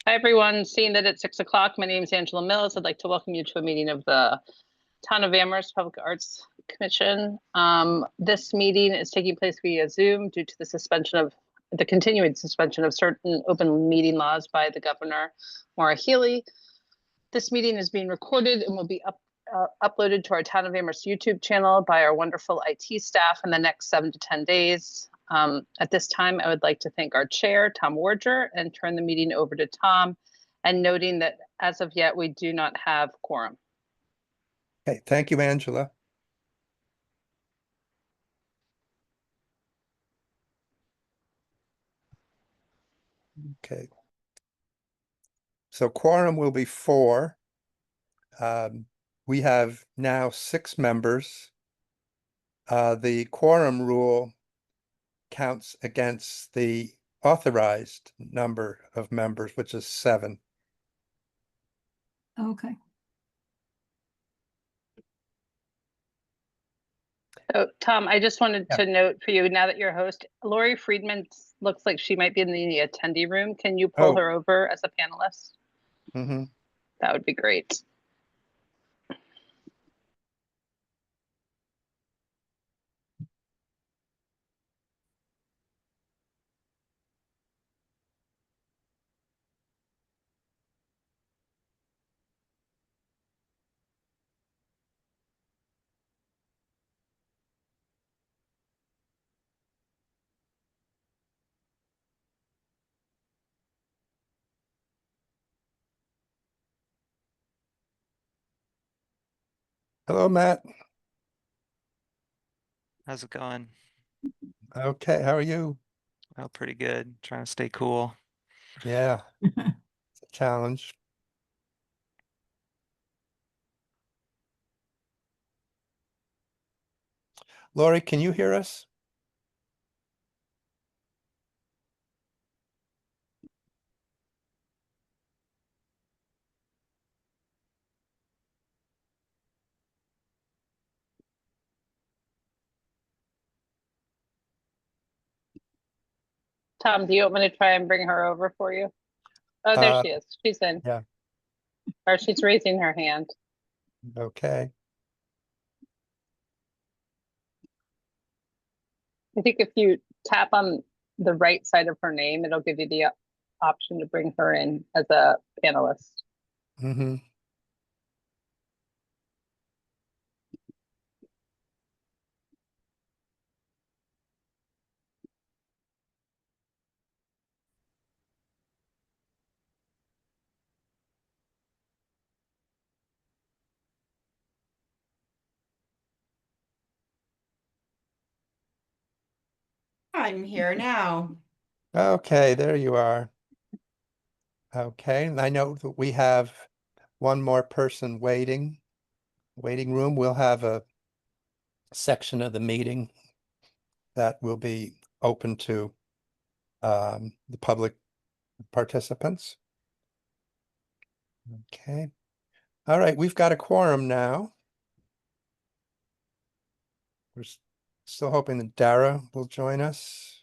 Hi, everyone. Seeing that it's 6 o'clock, my name is Angela Mills. I'd like to welcome you to a meeting of the Town of Amherst Public Arts Commission. This meeting is taking place via Zoom due to the continuing suspension of certain open meeting laws by the Governor, Maura Healey. This meeting is being recorded and will be uploaded to our Town of Amherst YouTube channel by our wonderful IT staff in the next 7 to 10 days. At this time, I would like to thank our chair, Tom Warger, and turn the meeting over to Tom, and noting that as of yet, we do not have quorum. Okay, thank you, Angela. Okay. So quorum will be 4. We have now 6 members. The quorum rule counts against the authorized number of members, which is 7. Okay. So, Tom, I just wanted to note for you, now that you're host, Lori Friedman looks like she might be in the attendee room. Can you pull her over as a panelist? Mm-hmm. That would be great. Hello, Matt. How's it going? Okay, how are you? Oh, pretty good. Trying to stay cool. Yeah, it's a challenge. Lori, can you hear us? Tom, do you want me to try and bring her over for you? Oh, there she is. She's in. Yeah. Or she's raising her hand. Okay. I think if you tap on the right side of her name, it'll give you the option to bring her in as a panelist. Mm-hmm. I'm here now. Okay, there you are. Okay, and I know that we have one more person waiting room. We'll have a section of the meeting that will be open to the public participants. Okay. All right, we've got a quorum now. We're still hoping that Dara will join us.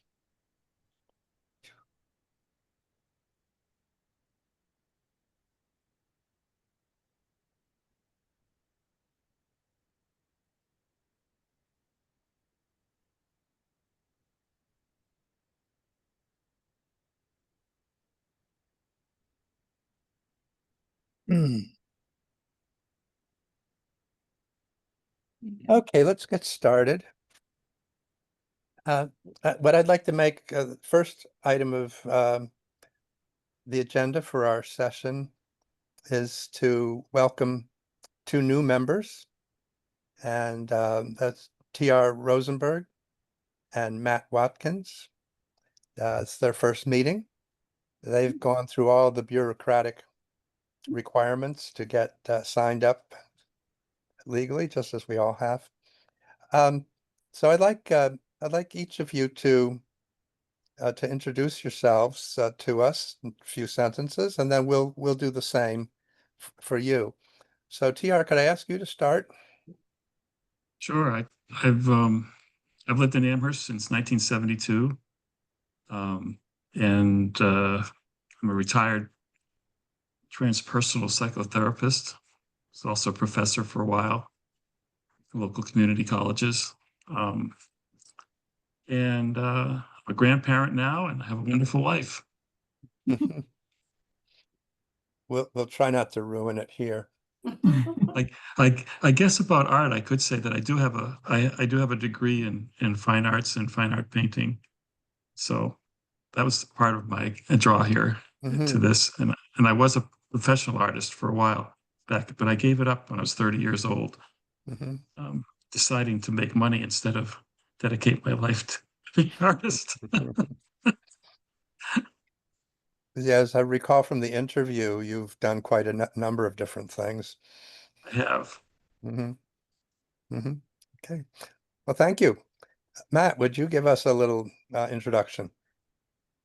Okay, let's get started. What I'd like to make the first item of the agenda for our session is to welcome 2 new members, and that's T.R. Rosenberg and Matt Watkins. It's their first meeting. They've gone through all the bureaucratic requirements to get signed up legally, just as we all have. So I'd like each of you to introduce yourselves to us in a few sentences, and then we'll do the same for you. So TR, could I ask you to start? Sure. I've lived in Amherst since 1972, and I'm a retired transpersonal psychotherapist. Was also a professor for a while at local community colleges. And I'm a grandparent now, and I have a wonderful life. We'll try not to ruin it here. Like I guess about art, I could say that I do have a degree in fine arts and fine art painting. So that was part of my draw here to Mhm. this. And I was a professional artist for a while back, but I gave it up when I was 30 years old, Mhm. deciding to make money instead of dedicate my life to being an artist. Yeah, as I recall from the interview, you've done quite a number of different things. I have. Hmm. Hmm. Okay. Well, thank you. Matt, would you give us a little introduction?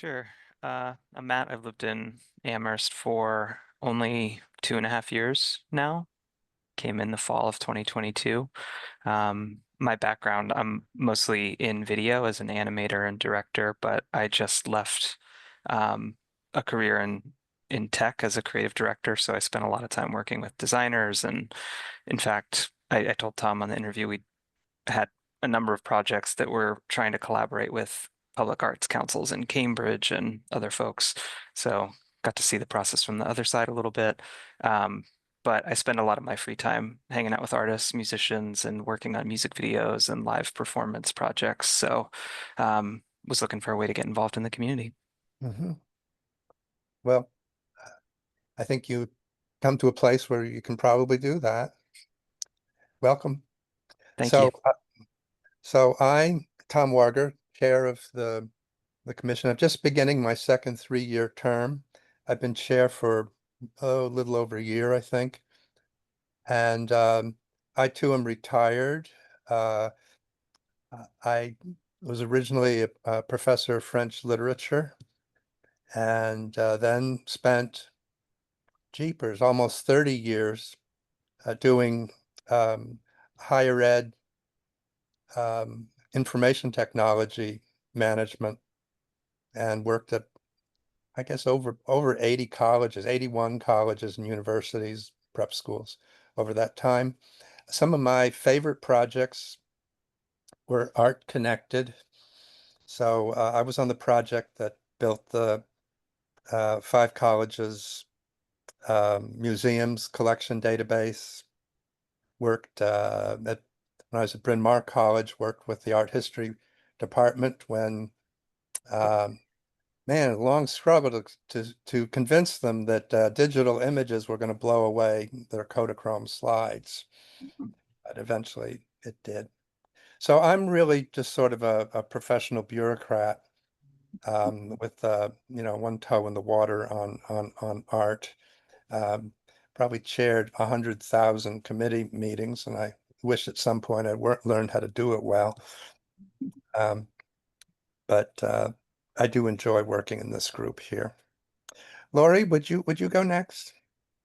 Sure. I'm Matt. I've lived in Amherst for only 2.5 years now. Came in the fall of 2022. My background, I'm mostly in video as an animator and director, but I just left a career in tech as a creative director. So I spent a lot of time working with designers. And in fact, I told Tom on the interview we had a number of projects that we're trying to collaborate with public arts councils in Cambridge and other folks. So got to see the process from the other side a little bit. But I spend a lot of my free time hanging out with artists, musicians, and working on music videos and live performance projects. So was looking for a way to get involved in the community. Hmm. Well, I think you come to a place where you can probably do that. Welcome. Thank So, you. so I'm Tom Warger, chair of the commission. I'm just beginning my second 3-year term. I've been chair for a little over a year, I think. And I too am retired. Uh, I was originally a professor of French literature and then spent, jeepers, almost 30 years doing um, higher ed information technology management and worked at, I guess, over 80 colleges, 81 colleges and universities, prep schools over that time. Some of my favorite projects were art connected. So I was on the project that built the 5 colleges museums collection database. Worked when I was at Bryn Mawr College, worked with the art history department when man, a long struggle to convince them that digital images were going to blow away their Kodachrome slides, but eventually it did. So I'm really just sort of a professional bureaucrat with one toe in the water on art. Probably chaired 100,000 committee meetings, and I wish at some point I learned how to do it well. But I do enjoy working in this group here. Lori, would you go next?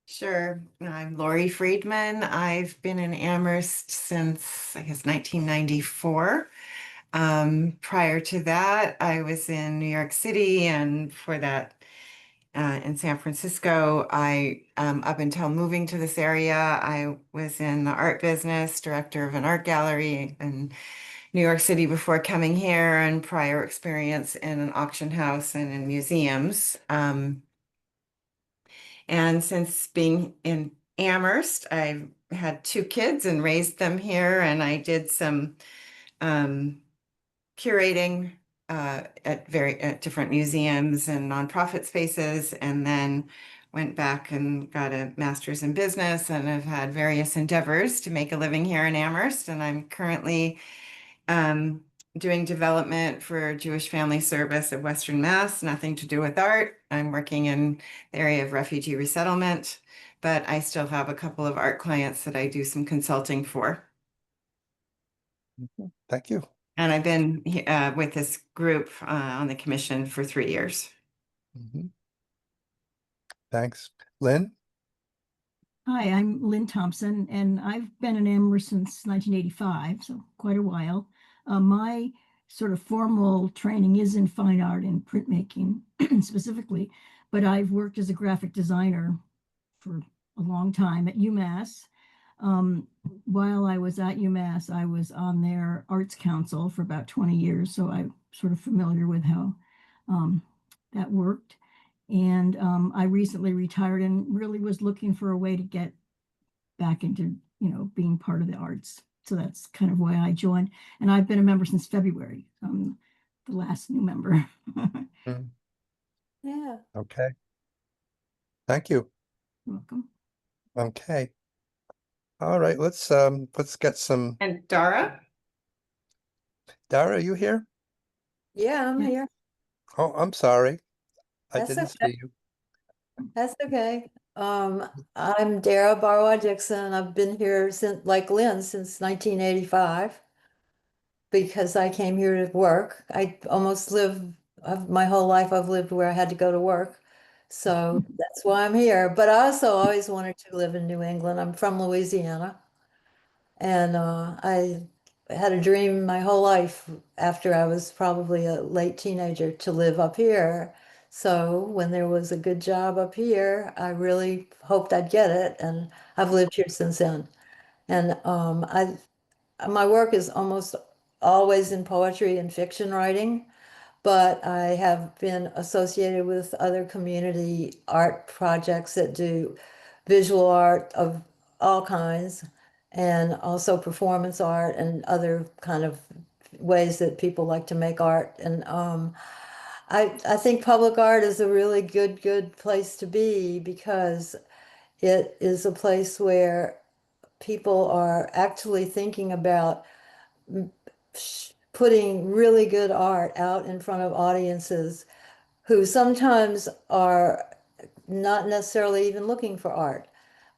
Sure. I'm Lori Friedman. I've been in Amherst since, I guess, 1994. Prior to that, I was in New York City, and for that, in San Francisco. Up until moving to this area, I was in the art business, director of an art gallery in New York City before coming here, and prior experience in an auction house and in museums. And since being in Amherst, I've had 2 kids and raised them here, and I did some curating at different museums and nonprofit spaces, and then went back and got a master's in business, and have had various endeavors to make a living here in Amherst. And I'm currently doing development for Jewish Family Service of Western Mass, nothing to do with art. I'm working in the area of refugee resettlement, but I still have a couple of art clients that I do some consulting for. Thank you. And I've been with this group on the commission for 3 years. Mhm. Thanks. Lynn? Hi, I'm Lynn Thompson, and I've been in Amherst since 1985, so quite a while. My sort of formal training is in fine art and printmaking specifically, but I've worked as a graphic designer for a long time at UMass. While I was at UMass, I was on their Arts Council for about 20 years, so I'm sort of familiar with how that worked. And I recently retired and really was looking for a way to get back into, being part of the arts. So that's kind of why I joined. And I've been a member since February. The last new member. Yeah. Okay. Thank you. You're welcome. Okay. All right, let's get some. And Dara? Dara, are you here? Yeah, I'm Yeah. here. Oh, I'm sorry. I That's didn't okay. see you. That's okay. I'm Dara Barwa Dixon. I've been here since, like Lynn, since 1985 because I came here to work. I almost my whole life I've lived where I had to go to work. So that's why I'm here. But I also always wanted to live in New England. I'm from Louisiana. And I had a dream my whole life after I was probably a late teenager to live up here. So when there was a good job up here, I really hoped I'd get it, and I've lived here since then. And my work is almost always in poetry and fiction writing, but I have been associated with other community art projects that do visual art of all kinds, and also performance art and other kind of ways that people like to make art. And I think public art is a really good place to be because it is a place where people are actually thinking about putting really good art out in front of audiences who sometimes are not necessarily even looking for art,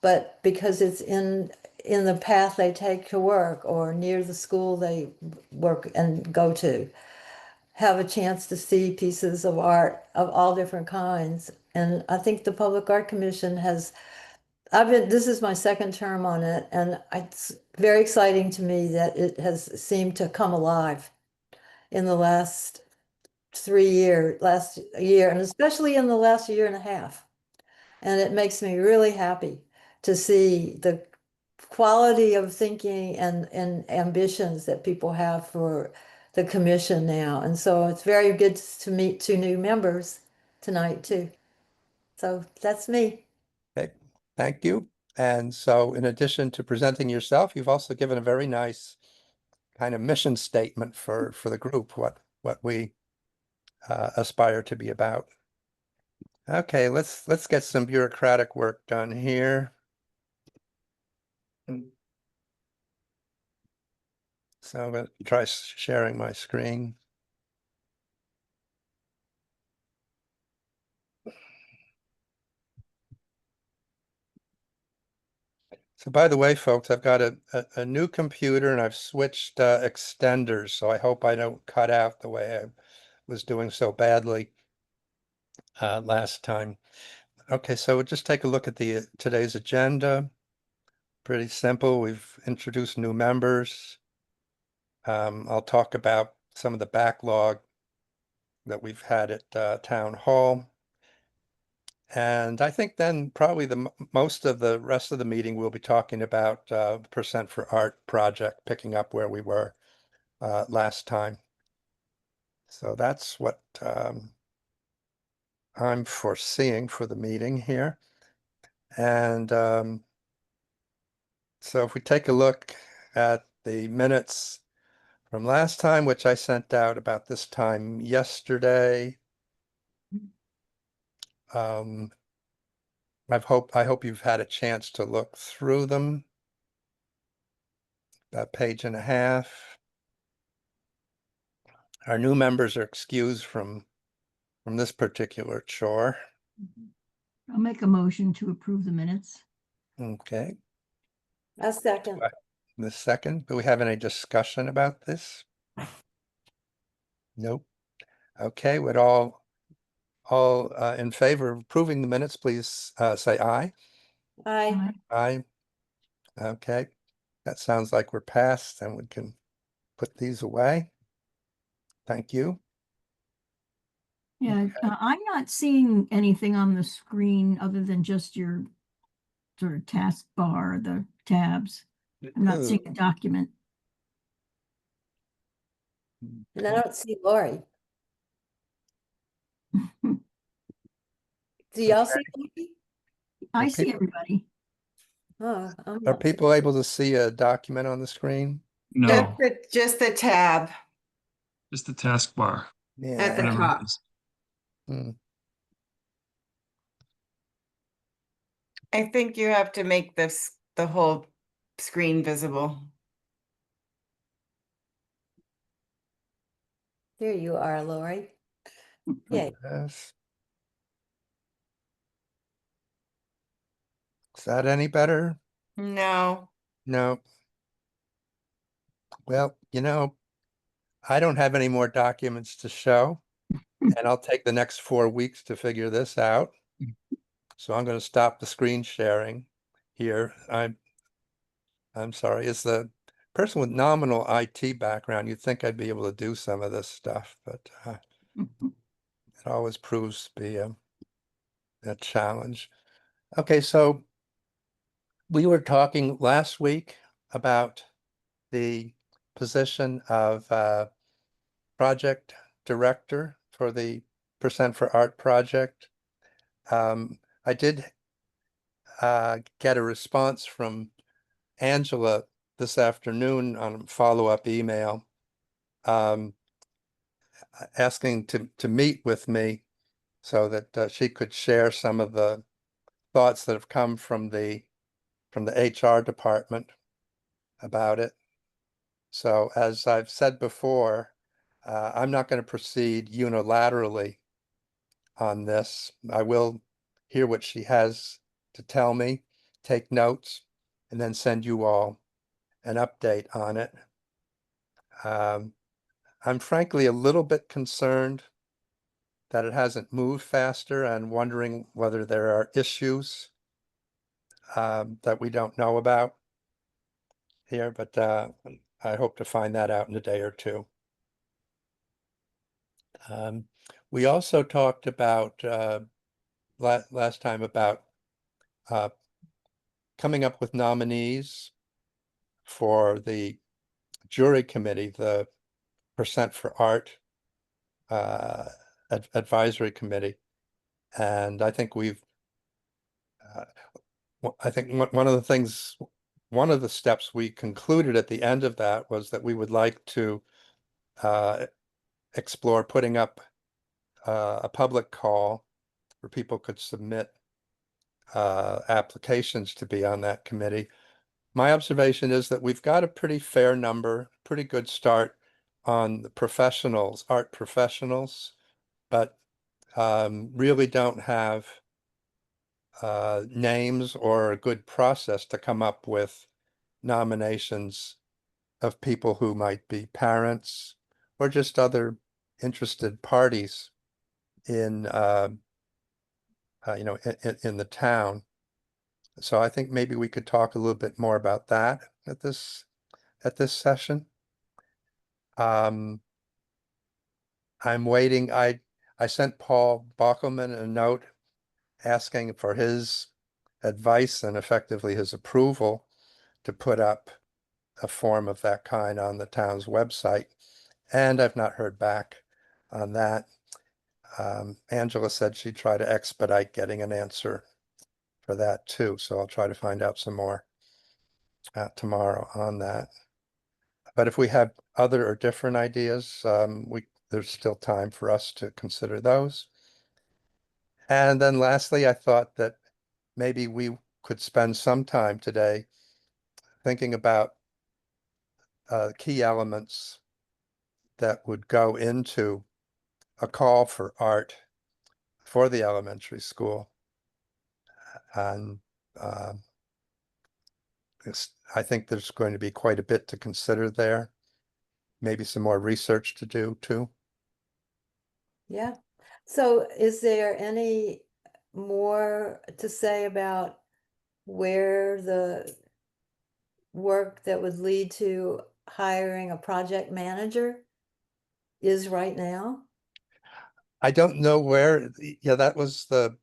but because it's in the path they take to work or near the school they work and go to, have a chance to see pieces of art of all different kinds. And I think the Public Art Commission this is my second term on it, and it's very exciting to me that it has seemed to come alive in the last last year, and especially in the last year and a half. And it makes me really happy to see the quality of thinking and ambitions that people have for the commission now. And so it's very good to meet two new members tonight too. So that's me. Okay, thank you. And so in addition to presenting yourself, you've also given a very nice kind of mission statement for the group, what we aspire to be about. Okay, let's get some bureaucratic work done here. So I'm going to try sharing my screen. So by the way, folks, I've got a new computer and I've switched extenders, so I hope I don't cut out the way I was doing so badly last time. Okay, so we'll just take a look at today's agenda. Pretty simple. We've introduced new members. I'll talk about some of the backlog that we've had at Town Hall. And I think then probably most of the rest of the meeting we'll be talking about Percent for Art project, picking up where we were last time. So that's what I'm foreseeing for the meeting here. And so if we take a look at the minutes from last time, which I sent out about this time yesterday, I hope you've had a chance to look through them. About a page and a half. Our new members are excused from this particular chore. I'll make a motion to approve the minutes. Okay, A second. the second, do we have any discussion about this? Nope. Okay, would all in favor of approving the minutes, please say aye. Aye. Aye. Okay, that sounds like we're past, and we can put these away. Thank you. Yeah, I'm not seeing anything on the screen other than just your sort of taskbar, the tabs. I'm not seeing a document. And I don't see Lori. Do y'all see Lori? I Are see people- everybody. Oh, I'm Are not seeing- people able to see a document on the screen? No, Just the tab just the taskbar, at Yeah. the whatever top. it is. Hmm. I think you have to make the whole screen visible. There you are, Lori. Yay. Yes. Is that any better? No. No. Well, I don't have any more documents to show, and I'll take the next 4 weeks to figure this out. So I'm going to stop the screen sharing here. I'm sorry. As the person with nominal IT background, you'd think I'd be able to do some of this stuff, but it always proves to be a challenge. Okay, so we were talking last week about the position of project director for the Percent for Art project. I did get a response from Angela this afternoon on a follow-up email asking to meet with me so that she could share some of the thoughts that have come from the HR department about it. So as I've said before, I'm not going to proceed unilaterally on this. I will hear what she has to tell me, take notes, and then send you all an update on it. I'm frankly a little bit concerned that it hasn't moved faster and wondering whether there are issues that we don't know about here, but I hope to find that out in a day or two. We also talked about last time about coming up with nominees for the jury committee, the Percent for Art advisory committee. And I think one of the steps we concluded at the end of that was that we would like to explore putting up a public call where people could submit applications to be on that committee. My observation is that we've got a pretty fair number, pretty good start on the professionals, art professionals, but really don't have names or a good process to come up with nominations of people who might be parents or just other interested parties in in the town. So I think maybe we could talk a little bit more about that at this session. I'm waiting. I sent Paul Bockelman a note asking for his advice and effectively his approval to put up a form of that kind on the town's website. And I've not heard back on that. Angela said she'd try to expedite getting an answer for that too. So I'll try to find out some more tomorrow on that. But if we have other or different ideas, there's still time for us to consider those. And then lastly, I thought that maybe we could spend some time today thinking about key elements that would go into a call for art for the elementary school. And I think there's going to be quite a bit to consider there. Maybe some more research to do too. Yeah. So is there any more to say about where the work that would lead to hiring a project manager is right now? I don't know where, yeah, that was the,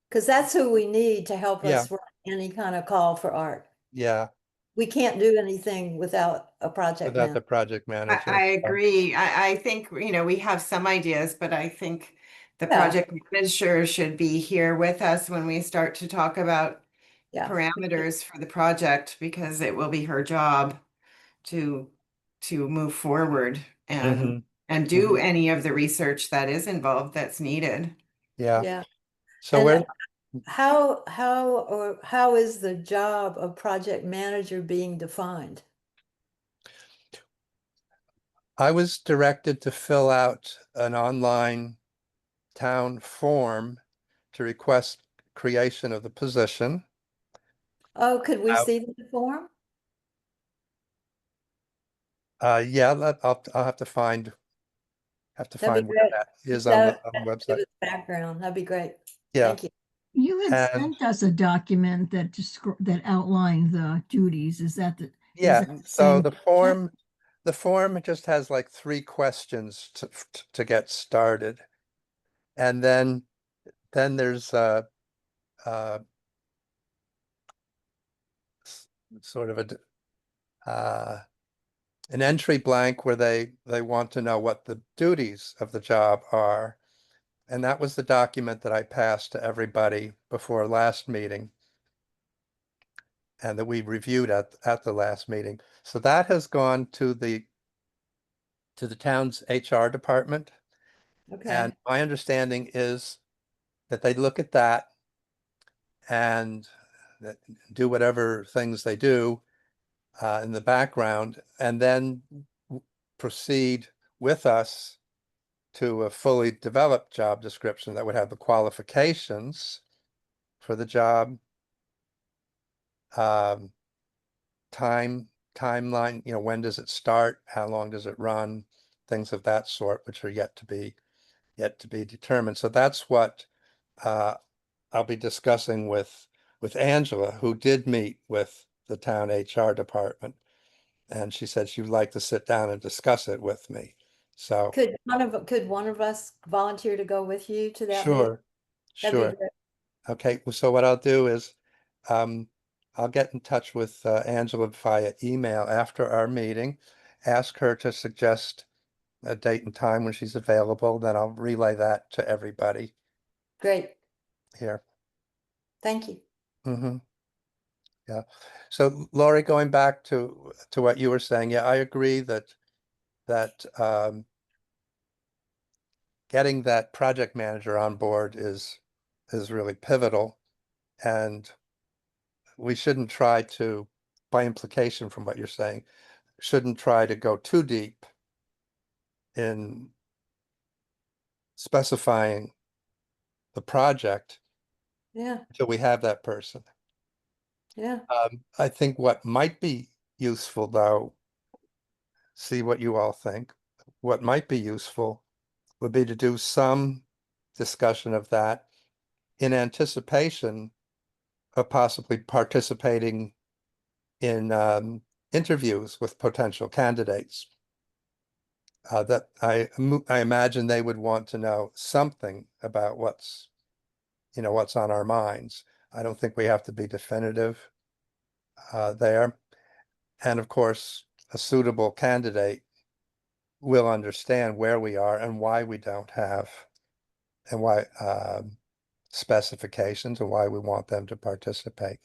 Because that's who we need to help Yeah. us run any kind of call for art. Yeah, We can't do anything without a project without the manager. project manager. I agree. I think, we have some ideas, but I think the Yeah. project manager should be here with us when we start to talk about Yeah. parameters for the project, because it will be her job to move forward Mhm. and do any of the research that is involved that's needed. Yeah. Yeah. So And where, how is the job of project manager being defined? I was directed to fill out an online town form to request creation of the position. Oh, could we Uh, see the form? Yeah, I'll have to find That'd be where great. that is Give on the give website. us background. That'd be great. Yeah. Thank you. You had And sent us a document that that outlined the duties. Is that the? yeah, that so same the form just has like 3 questions to get started. And then there's uh sort of an entry blank where they want to know what the duties of the job are. And that was the document that I passed to everybody before last meeting and that we reviewed at the last meeting. So that has gone to the town's HR department. Okay. And my understanding is that they look at that and do whatever things they do in the background, and then proceed with us to a fully developed job description that would have the qualifications for the job, um, timeline, when does it start, how long does it run, things of that sort, which are yet to be determined. So that's what I'll be discussing with Angela, who did meet with the town HR department. And she said she would like to sit down and discuss it with me. So Could one of us volunteer to go with you to that meeting? sure, That'd be sure. great. Okay, so what I'll do is I'll get in touch with Angela via email after our meeting, ask her to suggest a date and time when she's available, then I'll relay that to everybody Great. here. Thank you. Mm-hmm. Yeah. So Laurie, going back to what you were saying, yeah, I agree that getting that project manager on board is really pivotal, and we shouldn't try to, by implication from what you're saying, shouldn't try to go too deep in specifying the project Yeah. until we have that person. Yeah. I think what might be useful, though, see what you all think, what might be useful would be to do some discussion of that in anticipation of possibly participating in interviews with potential candidates. That I imagine they would want to know something about what's on our minds. I don't think we have to be definitive there. And of course, a suitable candidate will understand where we are and why we don't have, and why specifications and why we want them to participate.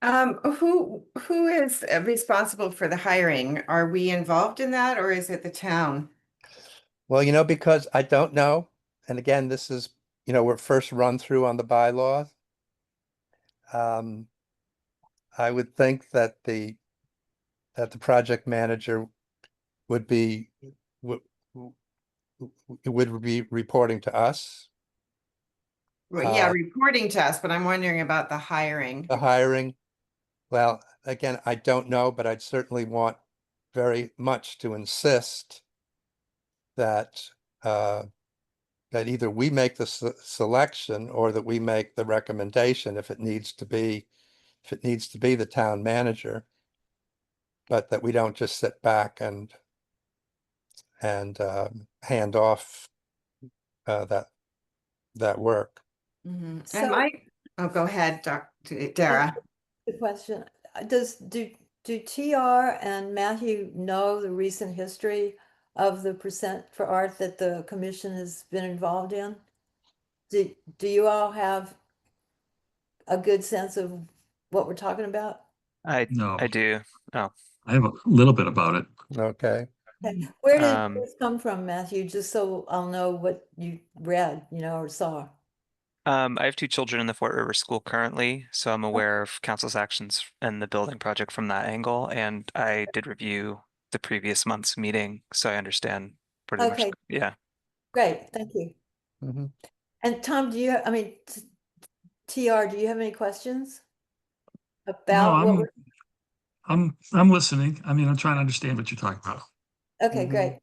Who is responsible for the hiring? Are we involved in that, or is it the town? Well, because I don't know, and again, this is, we're first run through on the bylaws. I would think that the project manager would be would reporting to us. Well, yeah, reporting to us, but I'm wondering about the hiring. The hiring, well, again, I don't know, but I'd certainly want very much to insist that that either we make the selection or that we make the recommendation if it needs to be the town manager, but that we don't just sit back and hand off that work. And So- oh, go ahead, Dara. The question, do TR and Matthew know the recent history of the percent for art that the commission has been involved in? Do you all have a good sense of what we're talking about? No, I do. Oh, I have a little bit about it. Okay. Okay. Where did Um, this come from, Matthew? Just so I'll know what you read, or saw. I have two children in the Fort River School currently, so I'm aware of council's actions and the building project from that angle. And I did review the previous month's meeting, so I understand pretty much. Okay, Yeah. great, thank you. Mhm. And Tom, TR, do you have any questions No, about what we're, I'm listening. I mean, I'm trying to understand what you're talking about. okay, Mhm. great.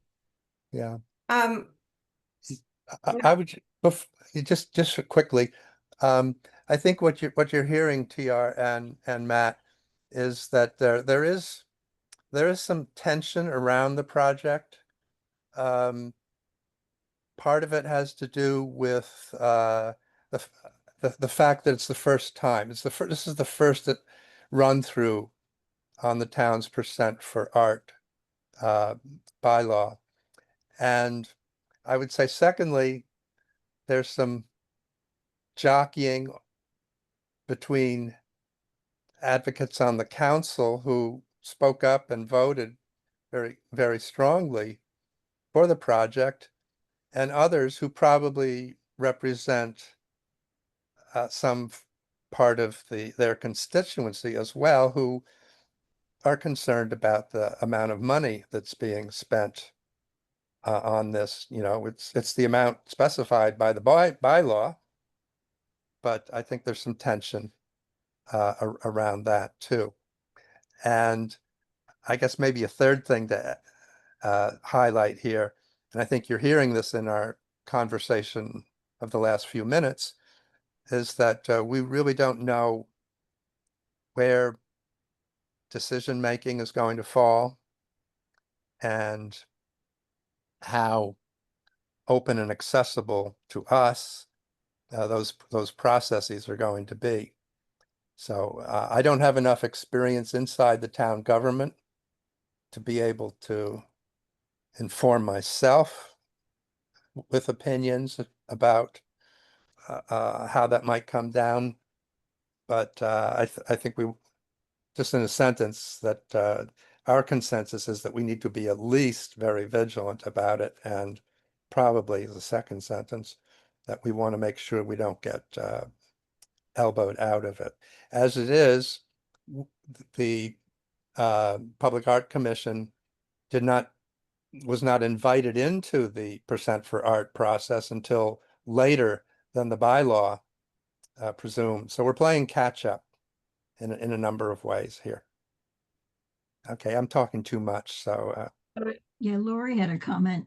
Yeah. Um, I would just quickly, I think what you're hearing, TR and Matt, is that there is some tension around the project. Part of it has to do with the the fact that it's the first time. This is the first run through on the town's percent for art uh, bylaw. And I would say, secondly, there's some jockeying between advocates on the council who spoke up and voted very, very strongly for the project, and others who probably represent some part of their constituency as well, who are concerned about the amount of money that's being spent on this. It's the amount specified by the bylaw, but I think there's some tension around that too. And I guess maybe a third thing to highlight here, and I think you're hearing this in our conversation of the last few minutes, is that we really don't know where decision making is going to fall and how open and accessible to us those processes are going to be. So I don't have enough experience inside the town government to be able to inform myself with opinions about how that might come down. But I think we, just in a sentence, that our consensus is that we need to be at least very vigilant about it, and probably the second sentence, that we want to make sure we don't get elbowed out of it. As it is, the Public Art Commission was not invited into the percent for art process until later than the bylaw presumed. So we're playing catch up in a number of ways here. Okay, I'm talking too much, so Yeah, Lori had a comment.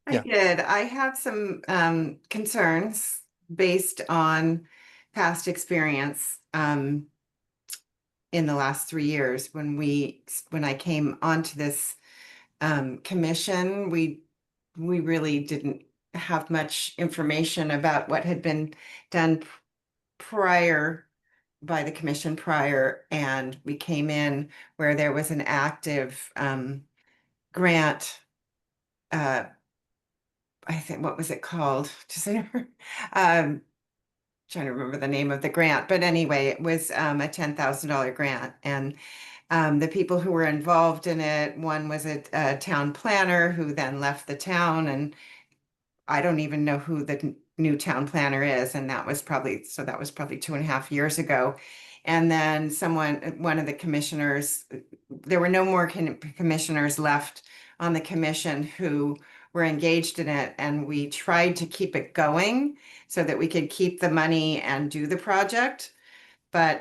I Yeah. did. I have some concerns based on past experience in the last 3 years. When I came onto this commission, we really didn't have much information about what had been done prior by the commission prior, and we came in where there was an active grant. I think, what was it called? Just trying to remember the name of the grant, but anyway, it was a $10,000 grant, and the people who were involved in it, one was a town planner who then left the town, and I don't even know who the new town planner is, and that was probably 2.5 years ago. And then one of the commissioners, there were no more commissioners left on the commission who were engaged in it, and we tried to keep it going so that we could keep the money and do the project. But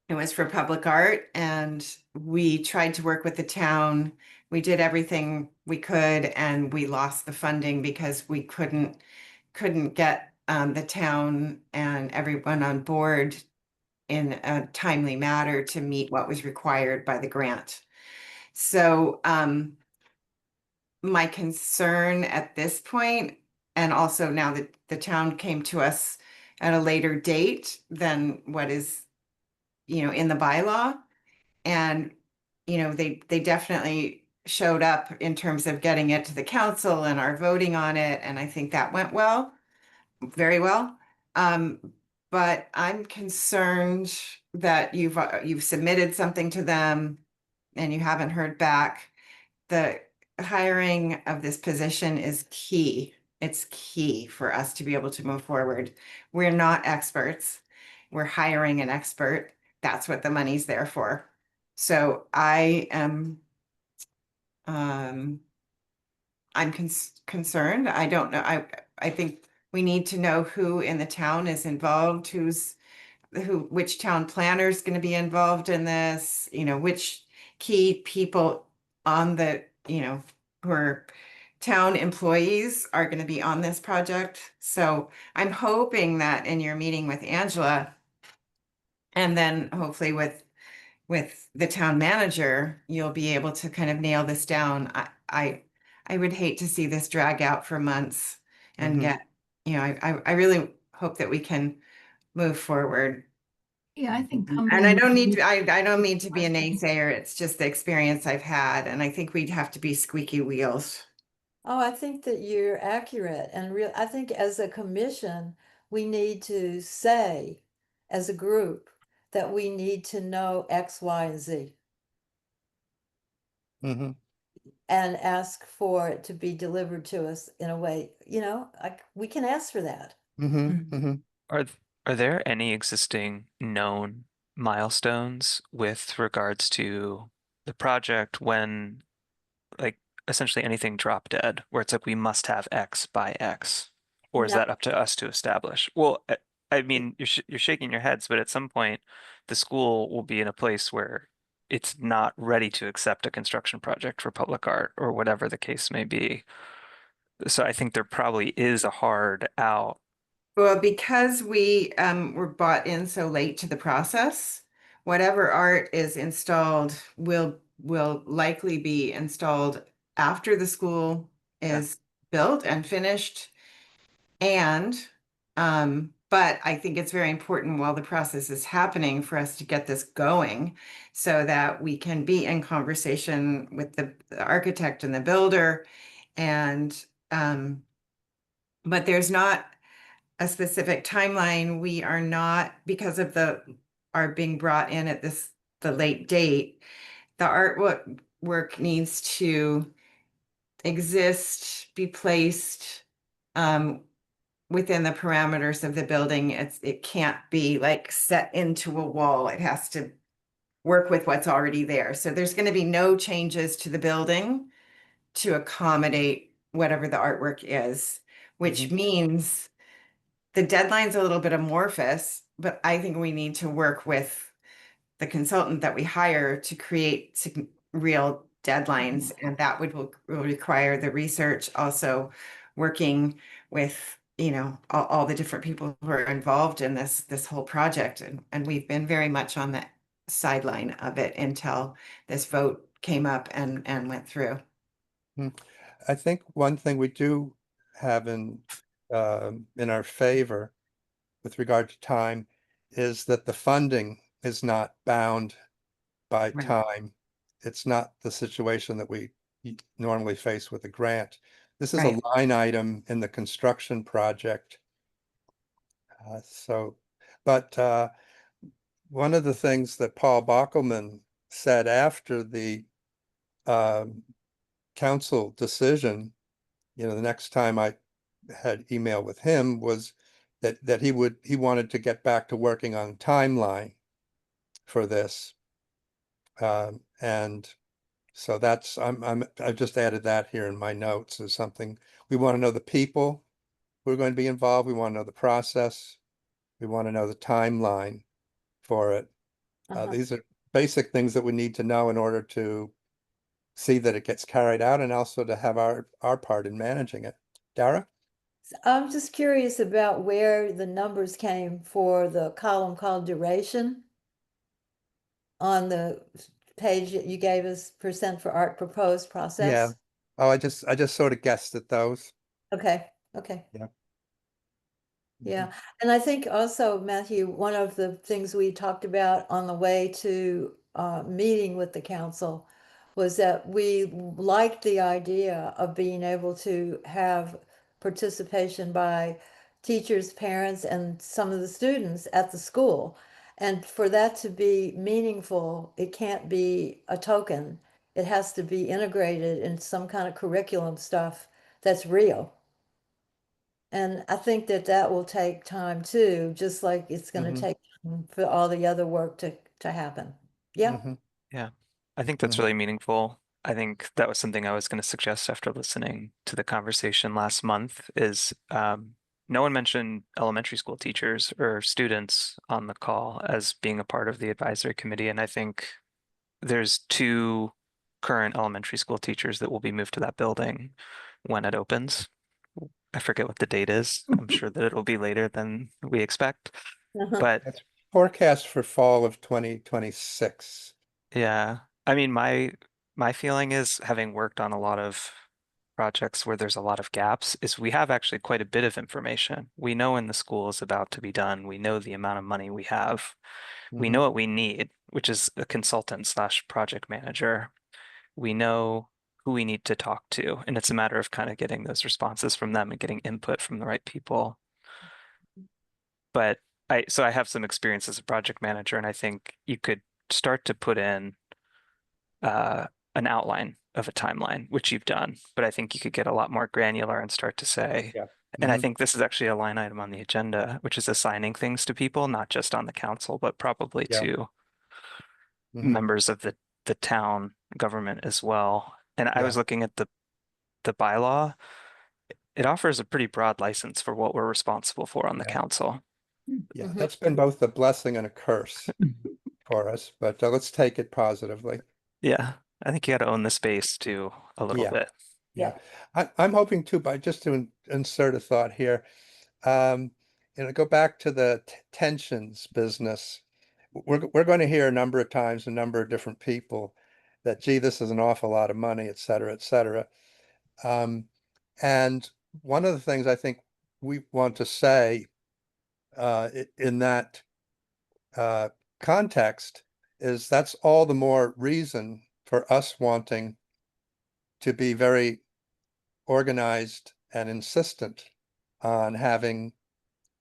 it was for public art, and we tried to work with the town. We did everything we could, and we lost the funding because we couldn't get the town and everyone on board in a timely manner to meet what was required by the grant. So my concern at this point, and also now that the town came to us at a later date than what is, in the bylaw. And, they definitely showed up in terms of getting it to the council and our voting on it. And I think that went well, very well. But I'm concerned that you've submitted something to them and you haven't heard back. The hiring of this position is key. It's key for us to be able to move forward. We're not experts. We're hiring an expert. That's what the money's there for. So I am, I'm concerned. I don't know. I think we need to know who in the town is involved, which town planner is going to be involved in this, which key people on the, who are town employees are going to be on this project. So I'm hoping that in your meeting with Angela, and then hopefully with the town manager, you'll be able to kind of nail this down. I would hate to see this drag out for months and Mhm. I really hope that we can move forward. Yeah, I think. And I don't need to, I don't mean to be a Question. naysayer. It's just the experience I've had. And I think we'd have to be squeaky wheels. Oh, I think that you're accurate and real. I think as a commission, we need to say as a group that we need to know X, Y, and Z Mhm. and ask for it to be delivered to us in a way, like we can ask for that. Mhm. Mhm. Are are there any existing known milestones with regards to the project when, like, essentially anything drop dead, where it's like we must have X by X, or is No. that up to us to establish? Well, I mean, you're shaking your heads, but at some point, the school will be in a place where it's not ready to accept a construction project for public art or whatever the case may be. So I think there probably is a hard out. Well, because we were bought in so late to the process, whatever art is installed will likely be installed after the school Yeah. is built and finished. And but I think it's very important while the process is happening for us to get this going so that we can be in conversation with the architect and the builder. And but there's not a specific timeline. We are not, because of our being brought in at the late date, the artwork needs to exist, be placed within the parameters of the building. It can't be like set into a wall. It has to work with what's already there. So there's going to be no changes to the building to accommodate whatever the artwork is, which means the deadline's a little bit amorphous, but I think we need to work with the consultant that we hire to create real deadlines. And that will require the research, also working with, all the different people who are involved in this whole project. And we've been very much on the sideline of it until this vote came up and went through. I think one thing we do have in our favor with regard to time is that the funding is not bound by Right. time. It's not the situation that we normally face with a grant. This is a Right. line item in the construction project. But one of the things that Paul Bockelman said after the council decision, the next time I had email with him was that he wanted to get back to working on timeline for this. And so I've just added that here in my notes as something. We want to know the people who are going to be involved. We want to know the process. We want to know the timeline for it. These are basic things that we need to know in order to see that it gets carried out and also to have our part in managing it. Dara? I'm just curious about where the numbers came for the column called duration on the page that you gave us, percent for art proposed process. Yeah. Oh, I just sort of guessed at those. Okay. Okay. Yeah, and I think also, Matthew, one of the things we talked about on the way to meeting with the council was that we liked the idea of being able to have participation by teachers, parents, and some of the students at the school. And for that to be meaningful, it can't be a token. It has to be integrated in some kind of curriculum stuff that's real. And I think that that will take time too, just like it's going to Mhm. take time for all the other work to happen. Yeah. Mhm. Yeah, I think that's Mhm. really meaningful. I think that was something I was going to suggest after listening to the conversation last month is no one mentioned elementary school teachers or students on the call as being a part of the advisory committee. And I think there's 2 current elementary school teachers that will be moved to that building when it opens. I forget what the date is. I'm sure that it'll be later than we expect, Uh-huh. but That's forecast for fall of 2026. yeah, I mean, my feeling is, having worked on a lot of projects where there's a lot of gaps, is we have actually quite a bit of information. We know when the school is about to be done. We know the amount of money we have. We Mhm. know what we need, which is a consultant slash project manager. We know who we need to talk to, and it's a matter of kind of getting those responses from them and getting input from the right people. But so I have some experience as a project manager, and I think you could start to put in uh, an outline of a timeline, which you've done, but I think you could get a lot more granular and start to say, Yeah. and I Mhm. think this is actually a line item on the agenda, which is assigning things to people, not just on the council, but probably Yeah. to Mhm. members of the town government as well. And I was Yeah. looking at the bylaw. It offers a pretty broad license for what we're responsible for on the Yeah. council. Yeah. Mhm. That's been both a blessing and a curse for us, but let's take it positively. Yeah, I think you got to own the space too a little Yeah. bit. Yeah. I'm hoping to, by just to insert a thought here, um, go back to the tensions business. We're going to hear a number of times, a number of different people that, gee, this is an awful lot of money, et cetera, et cetera. And one of the things I think we want to say in that uh, context is that's all the more reason for us wanting to be very organized and insistent on having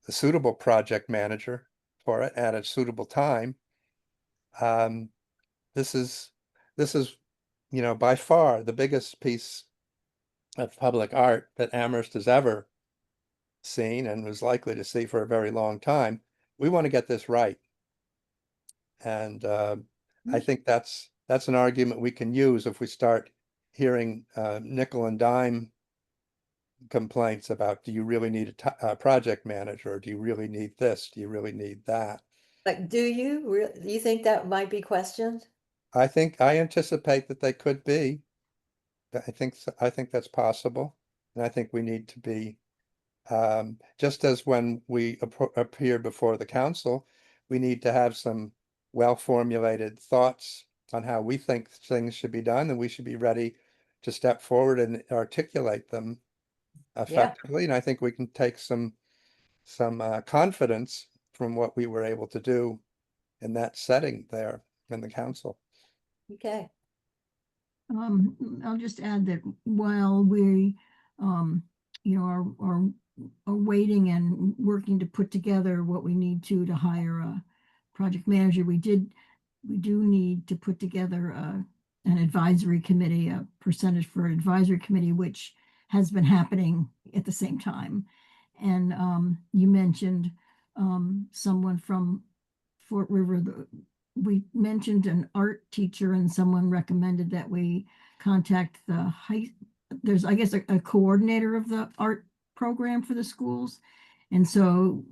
a suitable project manager for it at a suitable time. Um, this is this is, by far the biggest piece of public art that Amherst has ever seen and was likely to see for a very long time. We want to get this right. And I think that's an argument we can use if we start hearing nickel and dime complaints about, do you really need a project manager? Or do you really need this? Do you really need that? Like, do you think that might be questioned? I anticipate that they could be. I think that's possible. And I think we need to be, just as when we appear before the council, we need to have some well-formulated thoughts on how we think things should be done, and we should be ready to step forward and articulate them Yeah. effectively. And I think we can take some confidence from what we were able to do in that setting there in the council. Okay. I'll just add that while we, are waiting and working to put together what we need to hire a project manager, we do need to put together an advisory committee, a percentage for an advisory committee, which has been happening at the same time. And you mentioned someone from Fort River. We mentioned an art teacher, and someone recommended that we contact there's, I guess, a coordinator of the art program for the schools. And so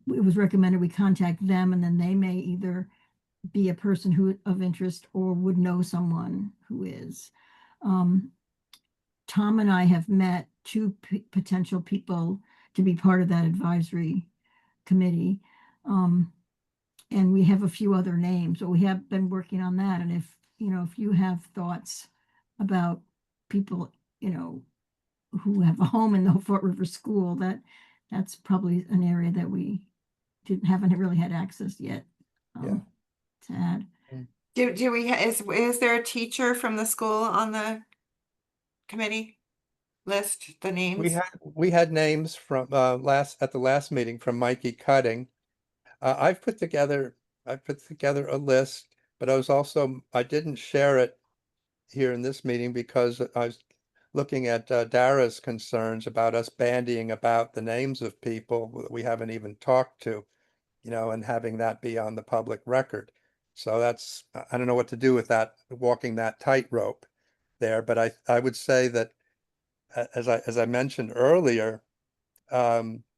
it was recommended we contact them, and then they may either be a person who of interest or would know someone who is. Tom and I have met 2 potential people to be part of that advisory committee. And we have a few other names, but we have been working on that. And if you have thoughts about people, who have a home in the Fort River School, that that's probably an area that we haven't really had access yet. Yeah. To add. Do we, is there a teacher from the school on the committee list, the names? We had names from at the last meeting from Mikey Cutting. I've put together a list, but I didn't share it here in this meeting because I was looking at Dara's concerns about us bandying about the names of people that we haven't even talked to, and having that be on the public record. So I don't know what to do with that, walking that tightrope there. But I would say that as I mentioned earlier,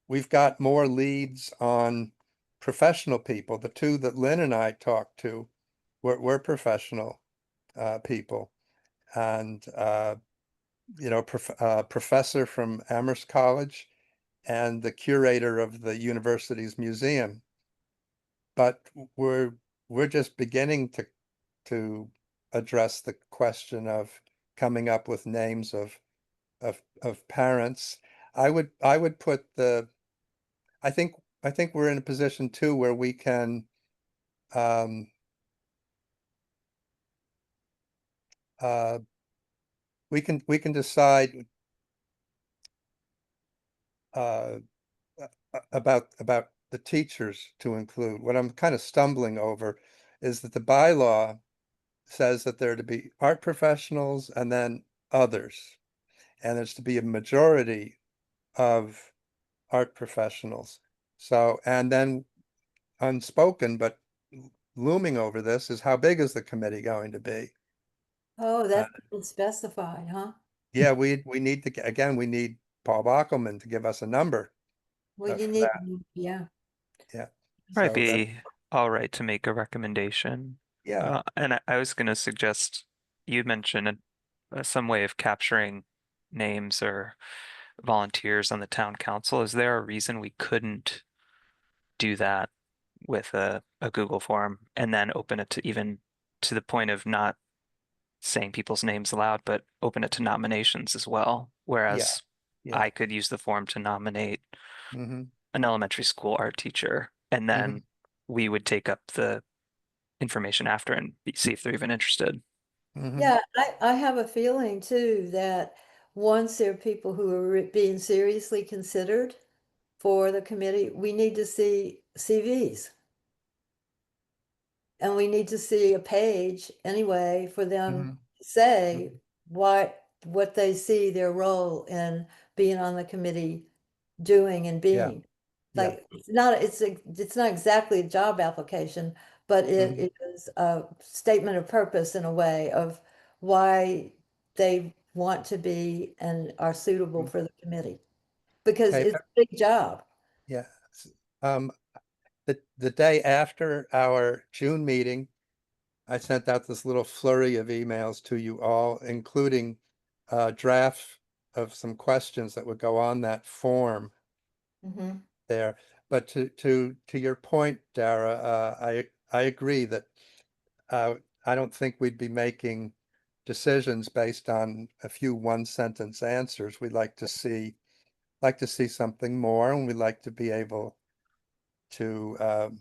we've got more leads on professional people. The two that Lynn and I talked to were professional people, and professor from Amherst College and the curator of the university's museum. But we're just beginning to address the question of coming up with names of parents. I would put I think we're in a position too where we can we can decide about the teachers to include. What I'm kind of stumbling over is that the bylaw says that there are to be art professionals and then others, and there's to be a majority of art professionals. So, and then unspoken, but looming over this is how big is the committee going to be? Oh, that's been specified, huh? Yeah, we need to, again, we need Paul Bockelman to give us a number. Well, you for need, that. yeah. Yeah. Might So be all right to make a recommendation. yeah. And I was going to suggest you mentioned some way of capturing names or volunteers on the town council. Is there a reason we couldn't do that with a Google form and then open it to even to the point of not saying people's names aloud, but open it to nominations as well? Whereas Yeah. I could use the form to nominate Mm-hmm. an elementary school art teacher, and then we would take up the information after and see if they're even interested. Mm-hmm. Yeah, I have a feeling too that once there are people who are being seriously considered for the committee, we need to see CVs. And we need to see a page anyway for them to say what they see their role in being on the committee doing and being. Yeah. Like it's not exactly a job application, but it is a statement of purpose in a way of why they want to be and are suitable for the committee. Because Okay. it's a big job. Yeah. Um, the day after our June meeting, I sent out this little flurry of emails to you all, including a draft of some questions that would go on that form Mhm. there. But to your point, Dara, I agree that I don't think we'd be making decisions based on a few one-sentence answers. We'd like to see something more, and we'd like to be able to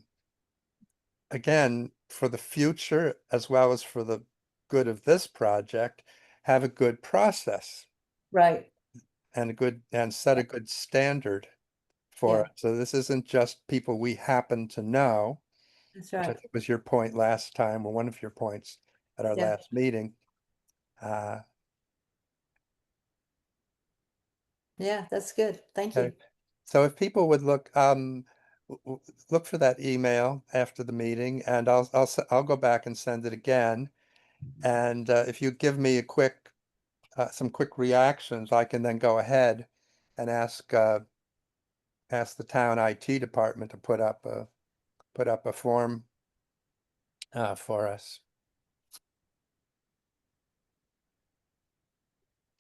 again, for the future as well as for the good of this project, have a good process Right. and set a good standard for Yeah. it. So this isn't just people we happen to know, That's which I right. think was your point last time, or one of your points at our Yeah. last meeting. Yeah, that's good. Thank Okay. you. So if people would look look for that email after the meeting, and I'll go back and send it again. And if you give me some quick reactions, I can then go ahead and ask the town IT department to put up a form for us.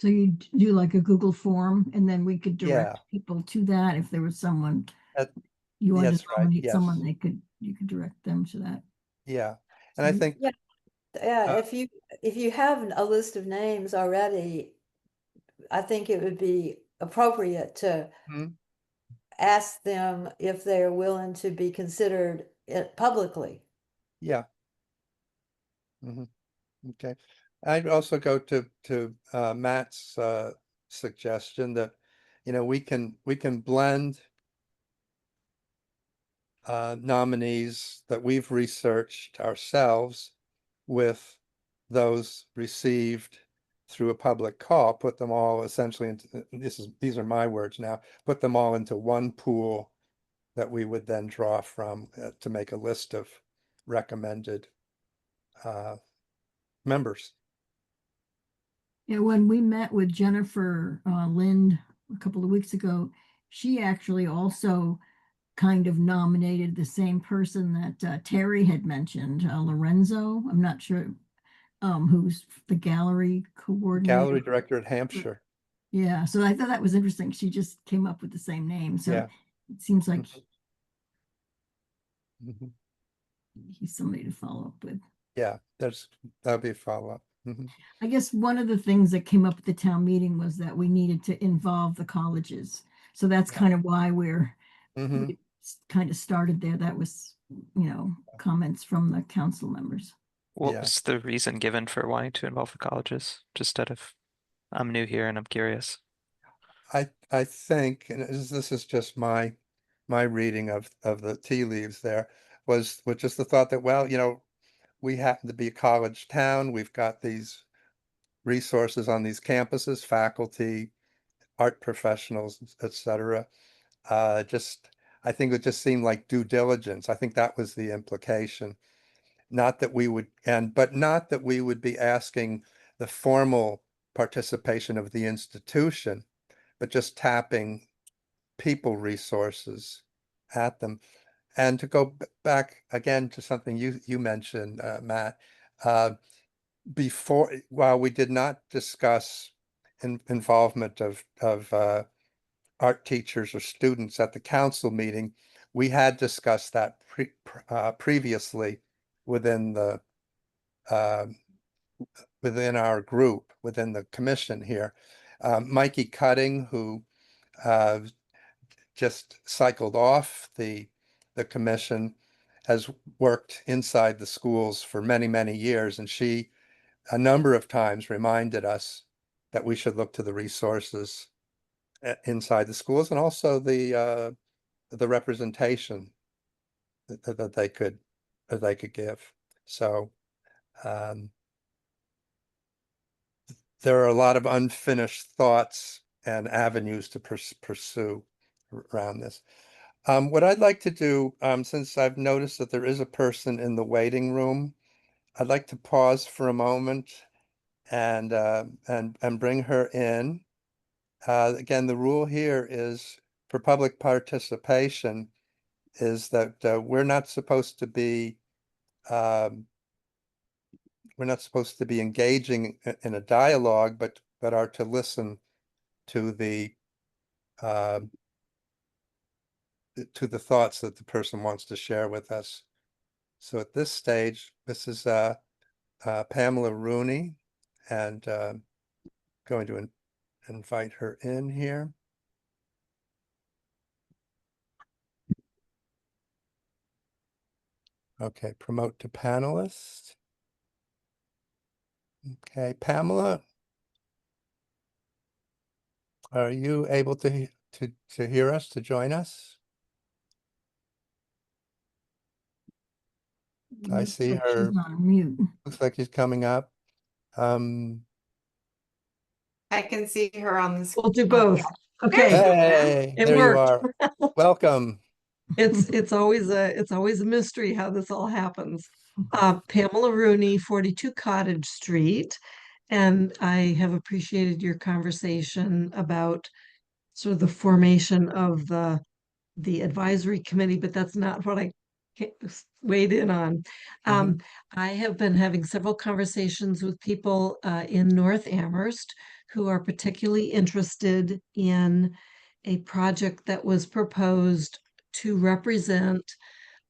So you do like a Google form and then we could Yeah. direct people to that if there was someone That- you wanted that's to right, nominate yes. someone, you could direct them to that. Yeah. And I think Yeah. Yeah, Uh, if you have a list of names already, I think it would be appropriate to Mhm. ask them if they are willing to be considered publicly. Yeah. Mhm. Okay. I'd also go to Matt's suggestion that, we can blend nominees that we've researched ourselves with those received through a public call, put them all essentially into, these are my words now, put them all into one pool that we would then draw from to make a list of recommended members. Yeah, when we met with Jennifer Lind a couple of weeks ago, she actually also kind of nominated the same person that Terry had mentioned, Lorenzo. I'm not sure who's the gallery coordinator. Gallery director at Hampshire. Yeah, so I thought that was interesting. She just came up with the same name. So Yeah. it seems like Mhm. he's somebody to follow up with. Yeah, that'll be a follow-up. Mhm. I guess one of the things that came up at the town meeting was that we needed to involve the colleges. So that's Yeah. kind of why Mhm. we kind of started there. That was, comments from the council members. What Yeah. was the reason given for wanting to involve the colleges? Just out of, I'm new here and I'm curious. I think, and this is just my reading of the tea leaves there, was just the thought that, well, we happen to be a college town. We've got these resources on these campuses, faculty, art professionals, etc. Just, I think it just seemed like due diligence. I think that was the implication. Not that we would, but not that we would be asking the formal participation of the institution, but just tapping people resources at them. And to go back again to something you mentioned, Matt, while we did not discuss involvement of art teachers or students at the council meeting, we had discussed that previously within the within our group, within the commission here. Mikey Cutting, who just cycled off the commission, has worked inside the schools for many, many years, and she a number of times reminded us that we should look to the resources inside the schools and also the representation that they could give. So there are a lot of unfinished thoughts and avenues to pursue around this. What I'd like to do, since I've noticed that there is a person in the waiting room, I'd like to pause for a moment and bring her in. Again, the rule here is for public participation is that we're not supposed to be engaging in a dialogue, but are to listen to the thoughts that the person wants to share with us. So at this stage, this is Pamela Rooney, and going to invite her in here. Okay, promote to panelist. Okay, Pamela, are you able to hear us, to join us? I Looks see like her. she's on mute. Looks like she's coming up. I can see her on the screen. We'll do both. Okay. Hey, It there you worked. are. Welcome. It's always a mystery how this all happens. Pamela Rooney, 42 Cottage Street, and I have appreciated your conversation about sort of the formation of the advisory committee, but that's not what I weighed in on. I have been having several conversations with people in North Amherst who are particularly interested in a project that was proposed to represent